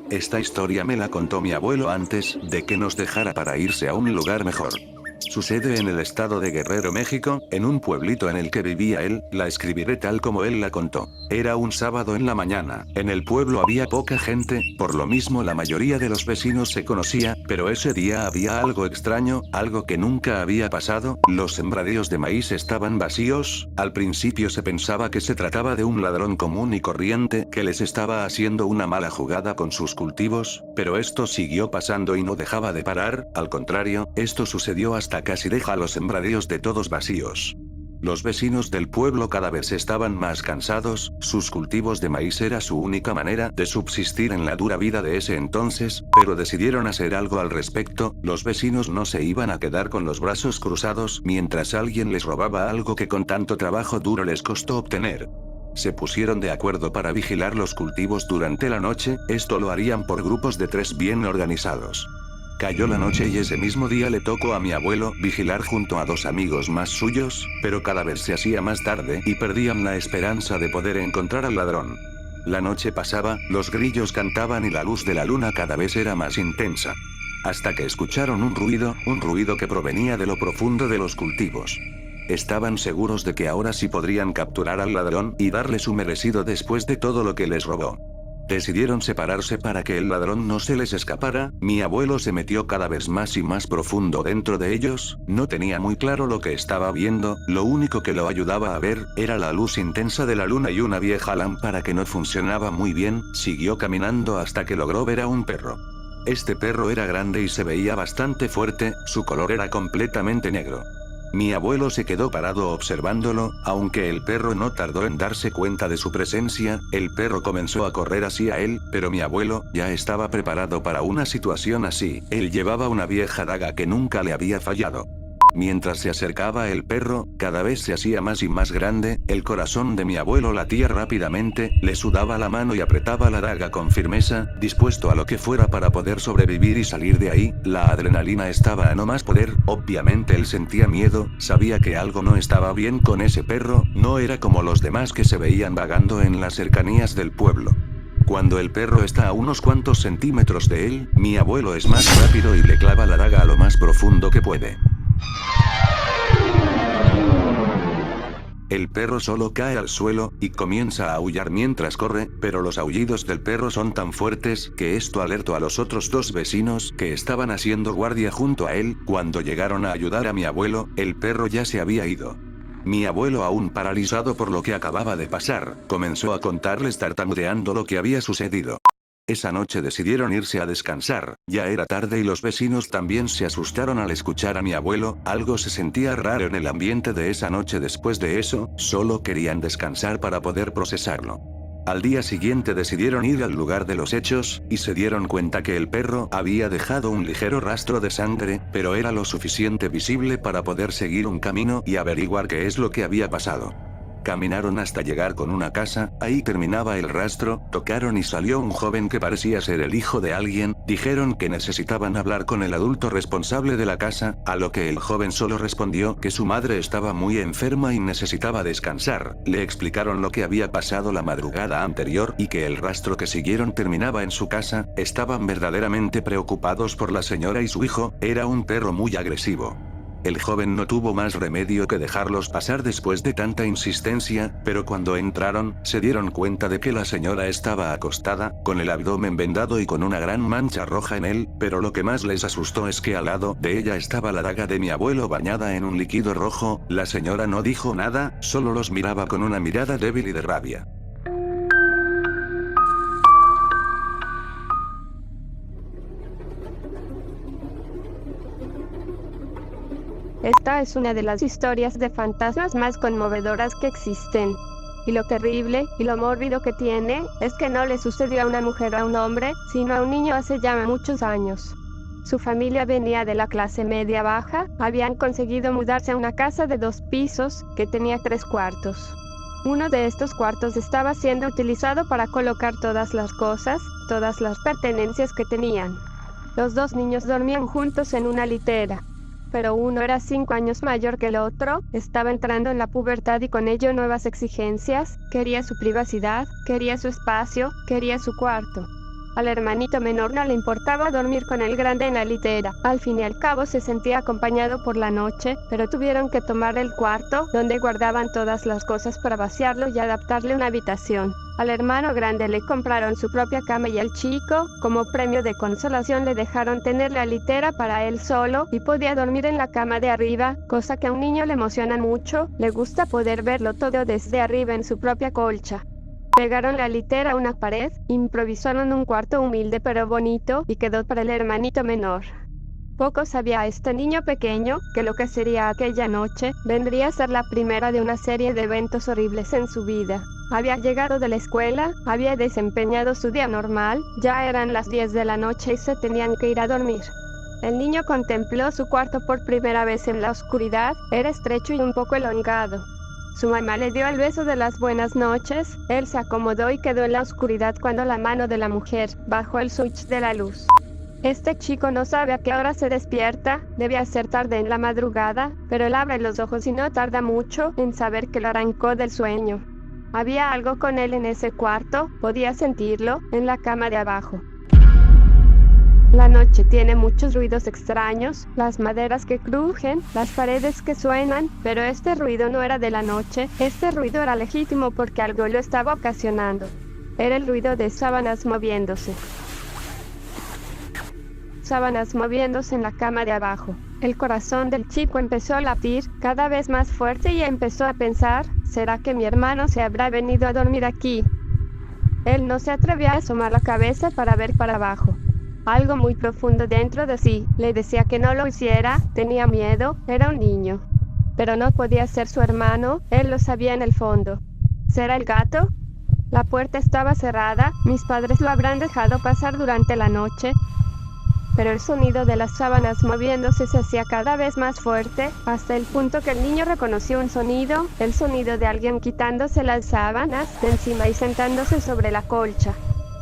Esta historia me la contó mi abuelo antes de que nos dejara para irse a un lugar mejor. Sucede en el estado de Guerrero, México, en un pueblito en el que vivía él. La escribiré tal como él la contó. Era un sábado en la mañana. En el pueblo había poca gente, por lo mismo la mayoría de los vecinos se conocía, pero ese día había algo extraño, algo que nunca había pasado. Los sembradíos de maíz estaban vacíos. Al principio se pensaba que se trataba de un ladrón común y corriente que les estaba haciendo una mala jugada con sus cultivos, pero esto siguió pasando y no dejaba de parar. Al contrario, esto sucedió hasta casi deja los sembradíos de todos vacíos. Los vecinos del pueblo cada vez estaban más cansados, sus cultivos de maíz era su única manera de subsistir en la dura vida de ese entonces, pero decidieron hacer algo al respecto. Los vecinos no se iban a quedar con los brazos cruzados mientras alguien les robaba algo que con tanto trabajo duro les costó obtener. Se pusieron de acuerdo para vigilar los cultivos durante la noche. Esto lo harían por grupos de 3 bien organizados. Cayó la noche y ese mismo día le tocó a mi abuelo vigilar junto a 2 amigos más suyos, pero cada vez se hacía más tarde y perdían la esperanza de poder encontrar al ladrón. La noche pasaba, los grillos cantaban y la luz de la luna cada vez era más intensa. Hasta que escucharon un ruido que provenía de lo profundo de los cultivos. Estaban seguros de que ahora sí podrían capturar al ladrón y darle su merecido después de todo lo que les robó. Decidieron separarse para que el ladrón no se les escapara. Mi abuelo se metió cada vez más y más profundo dentro de ellos, no tenía muy claro lo que estaba viendo, lo único que lo ayudaba a ver, era la luz intensa de la luna y una vieja lámpara que no funcionaba muy bien. Siguió caminando hasta que logró ver a un perro. Este perro era grande y se veía bastante fuerte, su color era completamente negro. Mi abuelo se quedó parado observándolo, aunque el perro no tardó en darse cuenta de su presencia. El perro comenzó a correr hacia él, pero mi abuelo ya estaba preparado para una situación así. Él llevaba una vieja daga que nunca le había fallado. Mientras se acercaba el perro, cada vez se hacía más y más grande. El corazón de mi abuelo latía rápidamente, le sudaba la mano y apretaba la daga con firmeza, dispuesto a lo que fuera para poder sobrevivir y salir de ahí. La adrenalina estaba a no más poder. Obviamente él sentía miedo, sabía que algo no estaba bien con ese perro, no era como los demás que se veían vagando en las cercanías del pueblo. Cuando el perro está a unos cuantos centímetros de él, mi abuelo es más rápido y le clava la daga a lo más profundo que puede. El perro solo cae al suelo y comienza a aullar mientras corre, pero los aullidos del perro son tan fuertes que esto alertó a los otros 2 vecinos que estaban haciendo guardia junto a él. Cuando llegaron a ayudar a mi abuelo, el perro ya se había ido. Mi abuelo, aún paralizado por lo que acababa de pasar, comenzó a contarles tartamudeando lo que había sucedido. Esa noche decidieron irse a descansar, ya era tarde y los vecinos también se asustaron al escuchar a mi abuelo. Algo se sentía raro en el ambiente de esa noche. Después de eso, solo querían descansar para poder procesarlo. Al día siguiente decidieron ir al lugar de los hechos, y se dieron cuenta que el perro había dejado un ligero rastro de sangre, pero era lo suficiente visible para poder seguir un camino y averiguar qué es lo que había pasado. Caminaron hasta llegar con una casa, ahí terminaba el rastro. Tocaron y salió un joven que parecía ser el hijo de alguien. Dijeron que necesitaban hablar con el adulto responsable de la casa, a lo que el joven solo respondió que su madre estaba muy enferma y necesitaba descansar. Le explicaron lo que había pasado la madrugada anterior y que el rastro que siguieron terminaba en su casa. Estaban verdaderamente preocupados por la señora y su hijo, era un perro muy agresivo. El joven no tuvo más remedio que dejarlos pasar después de tanta insistencia, pero cuando entraron, se dieron cuenta de que la señora estaba acostada, con el abdomen vendado y con una gran mancha roja en él, pero lo que más les asustó es que al lado de ella estaba la daga de mi abuelo bañada en un líquido rojo. La señora no dijo nada, solo los miraba con una mirada débil y de rabia. Esta es una de las historias de fantasmas más conmovedoras que existen. Y lo terrible y lo mórbido que tiene es que no le sucedió a una mujer o a un hombre, sino a un niño hace ya muchos años. Su familia venía de la clase media baja, habían conseguido mudarse a una casa de 2 pisos que tenía 3 cuartos. Uno de estos cuartos estaba siendo utilizado para colocar todas las cosas, todas las pertenencias que tenían. Los 2 niños dormían juntos en una litera. Pero uno era 5 años mayor que el otro, estaba entrando en la pubertad y con ello nuevas exigencias, quería su privacidad, quería su espacio, quería su cuarto. Al hermanito menor no le importaba dormir con el grande en la litera. Al fin y al cabo se sentía acompañado por la noche, pero tuvieron que tomar el cuarto, donde guardaban todas las cosas para vaciarlo y adaptarle una habitación. Al hermano grande le compraron su propia cama y al chico, como premio de consolación, le dejaron tener la litera para él solo y podía dormir en la cama de arriba, cosa que a un niño le emociona mucho, le gusta poder verlo todo desde arriba en su propia colcha. Pegaron la litera a una pared, improvisaron un cuarto humilde pero bonito y quedó para el hermanito menor. Poco sabía este niño pequeño que lo que sería aquella noche vendría a ser la primera de una serie de eventos horribles en su vida. Había llegado de la escuela, había desempeñado su día normal, ya eran las 10 de la noche y se tenían que ir a dormir. El niño contempló su cuarto por primera vez en la oscuridad, era estrecho y un poco elongado. Su mamá le dio el beso de las buenas noches, él se acomodó y quedó en la oscuridad cuando la mano de la mujer bajó el switch de la luz. Este chico no sabe a qué hora se despierta, debía ser tarde en la madrugada, pero él abre los ojos y no tarda mucho en saber que lo arrancó del sueño. Había algo con él en ese cuarto, podía sentirlo, en la cama de abajo. La noche tiene muchos ruidos extraños, las maderas que crujen, las paredes que suenan, pero este ruido no era de la noche, este ruido era legítimo porque algo lo estaba ocasionando. Era el ruido de sábanas moviéndose. Sábanas moviéndose en la cama de abajo. El corazón del chico empezó a latir cada vez más fuerte y empezó a pensar, ¿será que mi hermano se habrá venido a dormir aquí? Él no se atrevía a asomar la cabeza para ver para abajo. Algo muy profundo dentro de sí le decía que no lo hiciera, tenía miedo, era un niño. Pero no podía ser su hermano, él lo sabía en el fondo. ¿Será el gato? La puerta estaba cerrada, mis padres lo habrán dejado pasar durante la noche. Pero el sonido de las sábanas moviéndose se hacía cada vez más fuerte, hasta el punto que el niño reconoció un sonido, el sonido de alguien quitándose las sábanas de encima y sentándose sobre la colcha.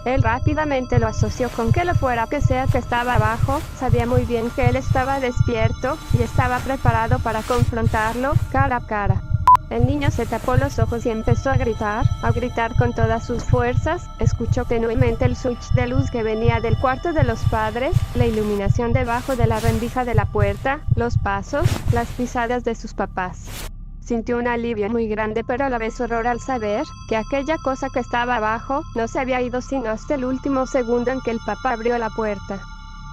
Él rápidamente lo asoció con que lo fuera que sea que estaba abajo, sabía muy bien que él estaba despierto y estaba preparado para confrontarlo cara a cara. El niño se tapó los ojos y empezó a gritar con todas sus fuerzas. Escuchó tenuemente el switch de luz que venía del cuarto de los padres, la iluminación debajo de la rendija de la puerta, los pasos, las pisadas de sus papás. Sintió un alivio muy grande pero a la vez horror al saber que aquella cosa que estaba abajo no se había ido sino hasta el último segundo en que el papá abrió la puerta.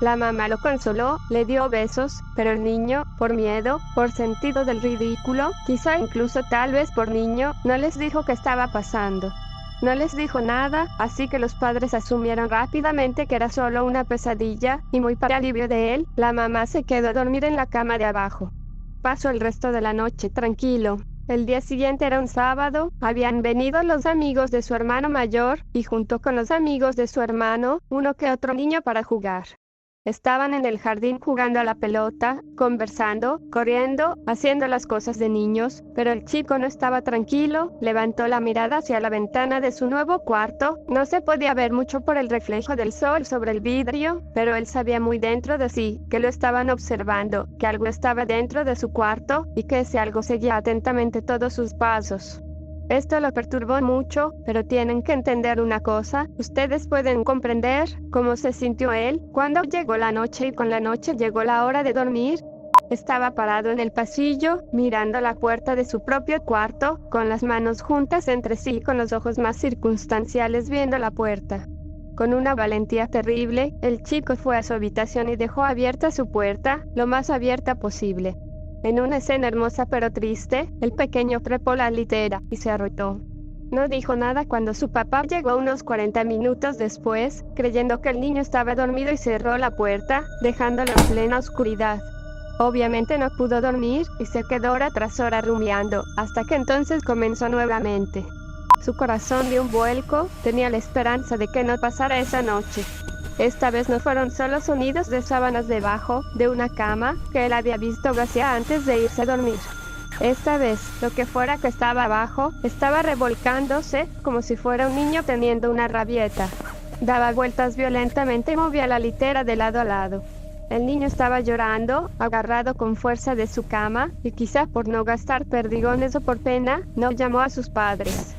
La mamá lo consoló, le dio besos, pero el niño, por miedo, por sentido del ridículo, quizá incluso tal vez por niño, no les dijo qué estaba pasando. No les dijo nada, así que los padres asumieron rápidamente que era solo una pesadilla, y muy para alivio de él, la mamá se quedó a dormir en la cama de abajo. Pasó el resto de la noche tranquilo. El día siguiente era un sábado, habían venido los amigos de su hermano mayor, y junto con los amigos de su hermano, uno que otro niño para jugar. Estaban en el jardín jugando a la pelota, conversando, corriendo, haciendo las cosas de niños, pero el chico no estaba tranquilo, levantó la mirada hacia la ventana de su nuevo cuarto, no se podía ver mucho por el reflejo del sol sobre el vidrio, pero él sabía muy dentro de sí, que lo estaban observando, que algo estaba dentro de su cuarto, y que ese algo seguía atentamente todos sus pasos. Esto lo perturbó mucho, pero tienen que entender una cosa, ustedes pueden comprender cómo se sintió él cuando llegó la noche y con la noche llegó la hora de dormir. Estaba parado en el pasillo, mirando la puerta de su propio cuarto, con las manos juntas entre sí y con los ojos más circunstanciales viendo la puerta. Con una valentía terrible, el chico fue a su habitación y dejó abierta su puerta, lo más abierta posible. En una escena hermosa pero triste, el pequeño trepó la litera y se arrotó. No dijo nada cuando su papá llegó unos 40 minutos después, creyendo que el niño estaba dormido y cerró la puerta, dejándolo en plena oscuridad. Obviamente no pudo dormir y se quedó hora tras hora rumiando, hasta que entonces comenzó nuevamente. Su corazón dio un vuelco, tenía la esperanza de que no pasara esa noche. Esta vez no fueron solo sonidos de sábanas debajo de una cama que él había visto vacía antes de irse a dormir. Esta vez, lo que fuera que estaba abajo, estaba revolcándose como si fuera un niño teniendo una rabieta. Daba vueltas violentamente y movía la litera de lado a lado. El niño estaba llorando, agarrado con fuerza de su cama, y quizá por no gastar perdigones o por pena, no llamó a sus padres.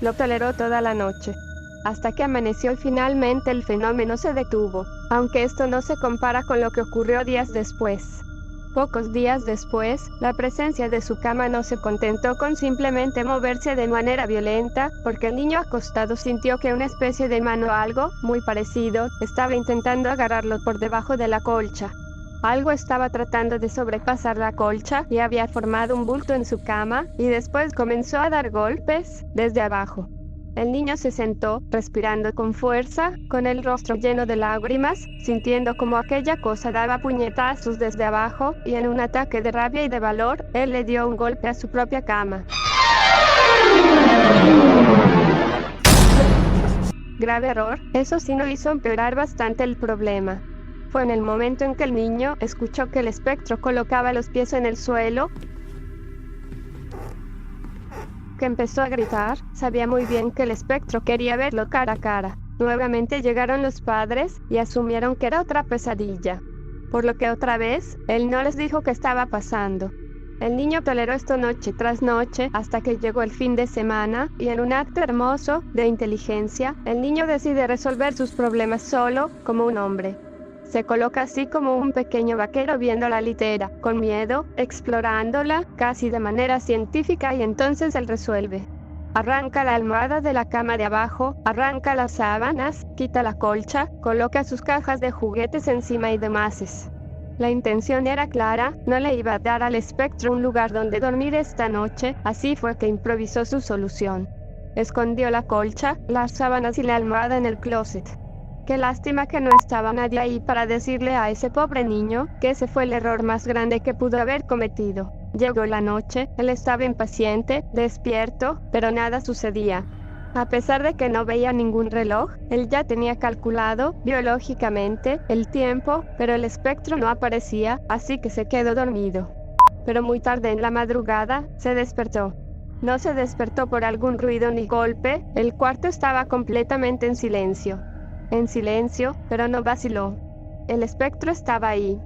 Lo toleró toda la noche. hasta que amaneció y finalmente el fenómeno se detuvo, aunque esto no se compara con lo que ocurrió días después. Pocos días después, la presencia de su cama no se contentó con simplemente moverse de manera violenta, porque el niño acostado sintió que una especie de mano o algo, muy parecido, estaba intentando agarrarlo por debajo de la colcha. Algo estaba tratando de sobrepasar la colcha y había formado un bulto en su cama, y después comenzó a dar golpes desde abajo. El niño se sentó, respirando con fuerza, con el rostro lleno de lágrimas, sintiendo como aquella cosa daba puñetazos desde abajo, y en un ataque de rabia y de valor, él le dio un golpe a su propia cama. Grave error, eso sí no hizo empeorar bastante el problema. Fue en el momento en que el niño escuchó que el espectro colocaba los pies en el suelo, que empezó a gritar. Sabía muy bien que el espectro quería verlo cara a cara. Nuevamente llegaron los padres y asumieron que era otra pesadilla, por lo que otra vez, él no les dijo qué estaba pasando. El niño toleró esto noche tras noche hasta que llegó el fin de semana, y en un acto hermoso de inteligencia, el niño decide resolver sus problemas solo, como un hombre. Se coloca así como un pequeño vaquero viendo la litera, con miedo, explorándola, casi de manera científica, y entonces él resuelve. Arranca la almohada de la cama de abajo, arranca las sábanas, quita la colcha, coloca sus cajas de juguetes encima y demás. La intención era clara, no le iba a dar al espectro un lugar donde dormir esta noche, así fue que improvisó su solución. Escondió la colcha, las sábanas y la almohada en el closet. Qué lástima que no estaba nadie ahí para decirle a ese pobre niño que ese fue el error más grande que pudo haber cometido. Llegó la noche, él estaba impaciente, despierto, pero nada sucedía. A pesar de que no veía ningún reloj, él ya tenía calculado, biológicamente, el tiempo, pero el espectro no aparecía, así que se quedó dormido. Pero muy tarde en la madrugada, se despertó. No se despertó por algún ruido ni golpe, el cuarto estaba completamente en silencio. En silencio, pero no vaciló. El espectro estaba ahí.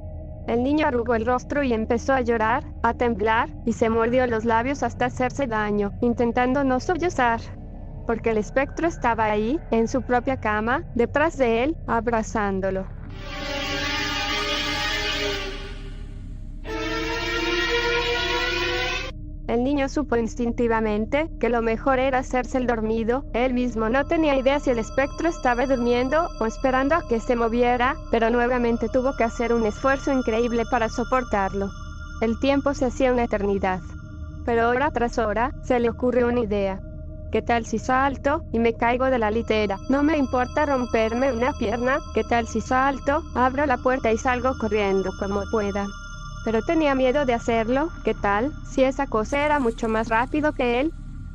El niño arrugó el rostro y empezó a llorar, a temblar, y se mordió los labios hasta hacerse daño, intentando no sollozar. Porque el espectro estaba ahí, en su propia cama, detrás de él, abrazándolo. El niño supo instintivamente que lo mejor era hacerse el dormido. Él mismo no tenía idea si el espectro estaba durmiendo o esperando a que se moviera, pero nuevamente tuvo que hacer un esfuerzo increíble para soportarlo. El tiempo se hacía una eternidad. Pero hora tras hora, se le ocurrió una idea. ¿Qué tal si salto y me caigo de la litera? No me importa romperme una pierna. ¿Qué tal si salto, abro la puerta y salgo corriendo como pueda? Pero tenía miedo de hacerlo. ¿Qué tal si esa cosa era mucho más rápido que él?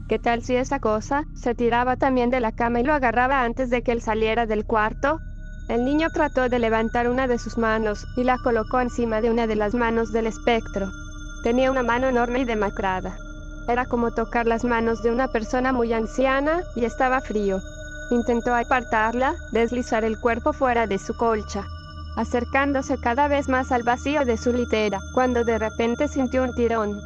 ¿Qué tal si esa cosa se tiraba también de la cama y lo agarraba antes de que él saliera del cuarto? El niño trató de levantar una de sus manos y la colocó encima de una de las manos del espectro. Tenía una mano enorme y demacrada. Era como tocar las manos de una persona muy anciana, y estaba frío. Intentó apartarla, deslizar el cuerpo fuera de su colcha, acercándose cada vez más al vacío de su litera, cuando de repente sintió un tirón.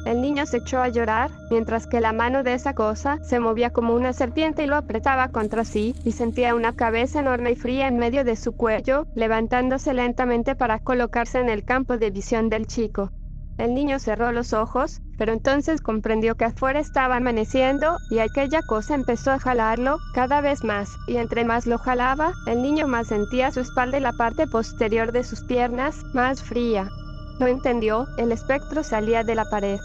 El niño se echó a llorar, mientras que la mano de esa cosa se movía como una serpiente y lo apretaba contra sí, y sentía una cabeza enorme y fría en medio de su cuello, levantándose lentamente para colocarse en el campo de visión del chico. El niño cerró los ojos, pero entonces comprendió que afuera estaba amaneciendo, y aquella cosa empezó a jalarlo cada vez más, y entre más lo jalaba, el niño más sentía su espalda y la parte posterior de sus piernas más fría. No entendió, el espectro salía de la pared.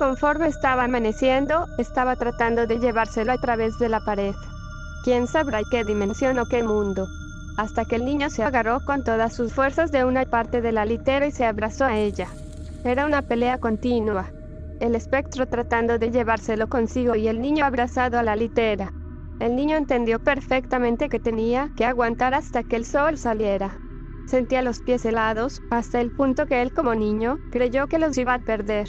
Conforme estaba amaneciendo, estaba tratando de llevárselo a través de la pared. ¿Quién sabrá qué dimensión o qué mundo? Hasta que el niño se agarró con todas sus fuerzas de una parte de la litera y se abrazó a ella. Era una pelea continua. El espectro tratando de llevárselo consigo y el niño abrazado a la litera. El niño entendió perfectamente que tenía que aguantar hasta que el sol saliera. Sentía los pies helados, hasta el punto que él como niño creyó que los iba a perder.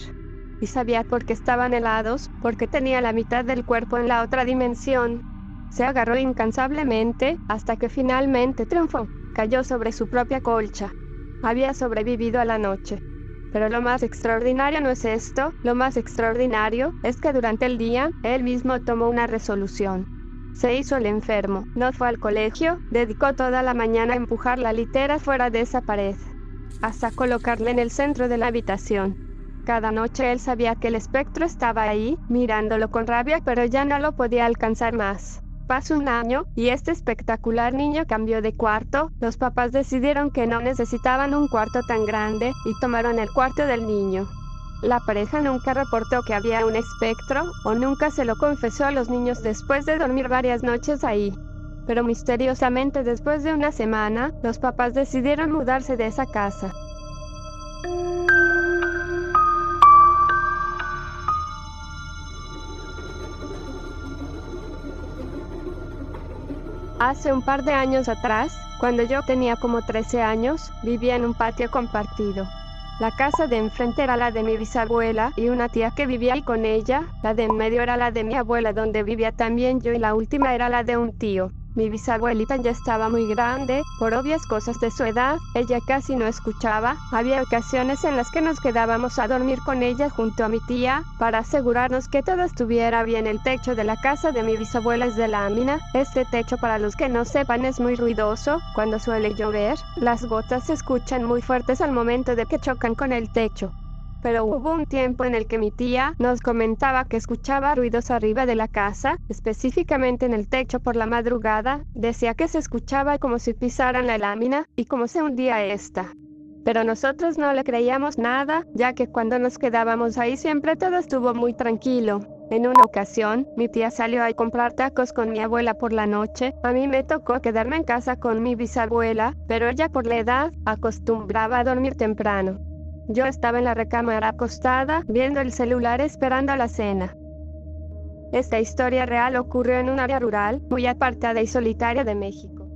Y sabía por qué estaban helados, porque tenía la mitad del cuerpo en la otra dimensión. Se agarró incansablemente, hasta que finalmente triunfó. Cayó sobre su propia colcha. Había sobrevivido a la noche. Pero lo más extraordinario no es esto, lo más extraordinario es que durante el día, él mismo tomó una resolución. Se hizo el enfermo, no fue al colegio, dedicó toda la mañana a empujar la litera fuera de esa pared, hasta colocarla en el centro de la habitación. Cada noche él sabía que el espectro estaba ahí, mirándolo con rabia, pero ya no lo podía alcanzar más. Pasó un año, y este espectacular niño cambió de cuarto. Los papás decidieron que no necesitaban un cuarto tan grande, y tomaron el cuarto del niño. La pareja nunca reportó que había un espectro, o nunca se lo confesó a los niños después de dormir varias noches ahí. Pero misteriosamente, después de una semana, los papás decidieron mudarse de esa casa. Hace un par de años atrás, cuando yo tenía como 13 años, vivía en un patio compartido. La casa de enfrente era la de mi bisabuela y una tía que vivía ahí con ella, la de en medio era la de mi abuela donde vivía también yo y la última era la de un tío. Mi bisabuelita ya estaba muy grande, por obvias cosas de su edad, ella casi no escuchaba. Había ocasiones en las que nos quedábamos a dormir con ella junto a mi tía, para asegurarnos que todo estuviera bien. El techo de la casa de mi bisabuela es de lámina. Este techo, para los que no sepan, es muy ruidoso. Cuando suele llover, las gotas se escuchan muy fuertes al momento de que chocan con el techo. Pero hubo un tiempo en el que mi tía nos comentaba que escuchaba ruidos arriba de la casa, específicamente en el techo por la madrugada. Decía que se escuchaba como si pisaran la lámina y como se hundía esta. Pero nosotros no le creíamos nada, ya que cuando nos quedábamos ahí siempre todo estuvo muy tranquilo. En una ocasión, mi tía salió a comprar tacos con mi abuela por la noche. A mí me tocó quedarme en casa con mi bisabuela, pero ella por la edad acostumbraba a dormir temprano. Yo estaba en la recámara acostada, viendo el celular esperando a la cena. Esta historia real ocurrió en un área rural, muy apartada y solitaria de México.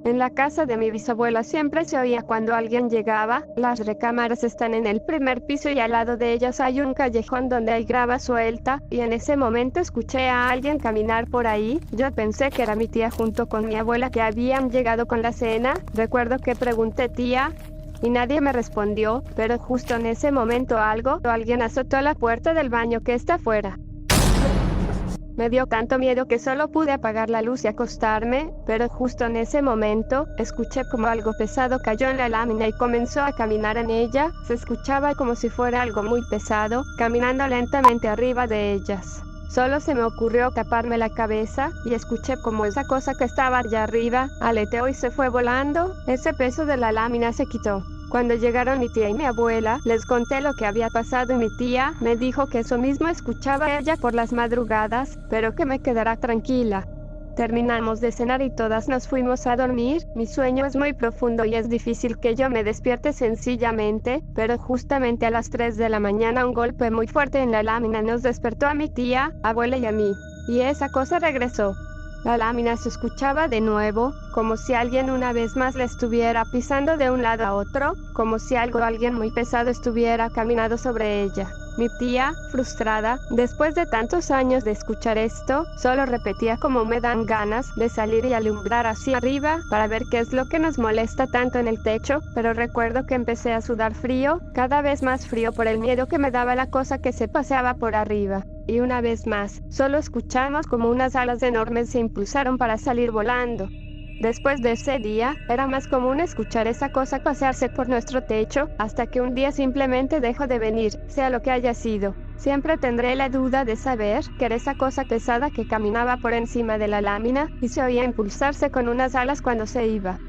En la casa de mi bisabuela siempre se oía cuando alguien llegaba. Las recámaras están en el primer piso y al lado de ellas hay un callejón donde hay grava suelta, y en ese momento escuché a alguien caminar por ahí. Yo pensé que era mi tía junto con mi abuela que habían llegado con la cena. Recuerdo que pregunté tía, y nadie me respondió, pero justo en ese momento alguien azotó la puerta del baño que está afuera. Me dio tanto miedo que solo pude apagar la luz y acostarme, pero justo en ese momento, escuché como algo pesado cayó en la lámina y comenzó a caminar en ella. Se escuchaba como si fuera algo muy pesado, caminando lentamente arriba de ellas. Solo se me ocurrió taparme la cabeza, y escuché como esa cosa que estaba allá arriba aleteó y se fue volando. Ese peso de la lámina se quitó. Cuando llegaron mi tía y mi abuela, les conté lo que había pasado y mi tía me dijo que eso mismo escuchaba ella por las madrugadas, pero que me quedara tranquila. Terminamos de cenar y todas nos fuimos a dormir. Mi sueño es muy profundo y es difícil que yo me despierte sencillamente, pero justamente a las 3 de la mañana un golpe muy fuerte en la lámina nos despertó a mi tía, abuela y a mí. Y esa cosa regresó. La lámina se escuchaba de nuevo, como si alguien una vez más la estuviera pisando de un lado a otro, como si alguien muy pesado estuviera caminando sobre ella. Mi tía, frustrada, después de tantos años de escuchar esto, solo repetía como me dan ganas de salir y alumbrar hacia arriba para ver qué es lo que nos molesta tanto en el techo, pero recuerdo que empecé a sudar frío, cada vez más frío por el miedo que me daba la cosa que se paseaba por arriba. Y una vez más, solo escuchamos como unas alas enormes se impulsaron para salir volando. Después de ese día, era más común escuchar esa cosa pasearse por nuestro techo, hasta que un día simplemente dejó de venir, sea lo que haya sido. Siempre tendré la duda de saber que era esa cosa pesada que caminaba por encima de la lámina, y se oía impulsarse con unas alas cuando se iba.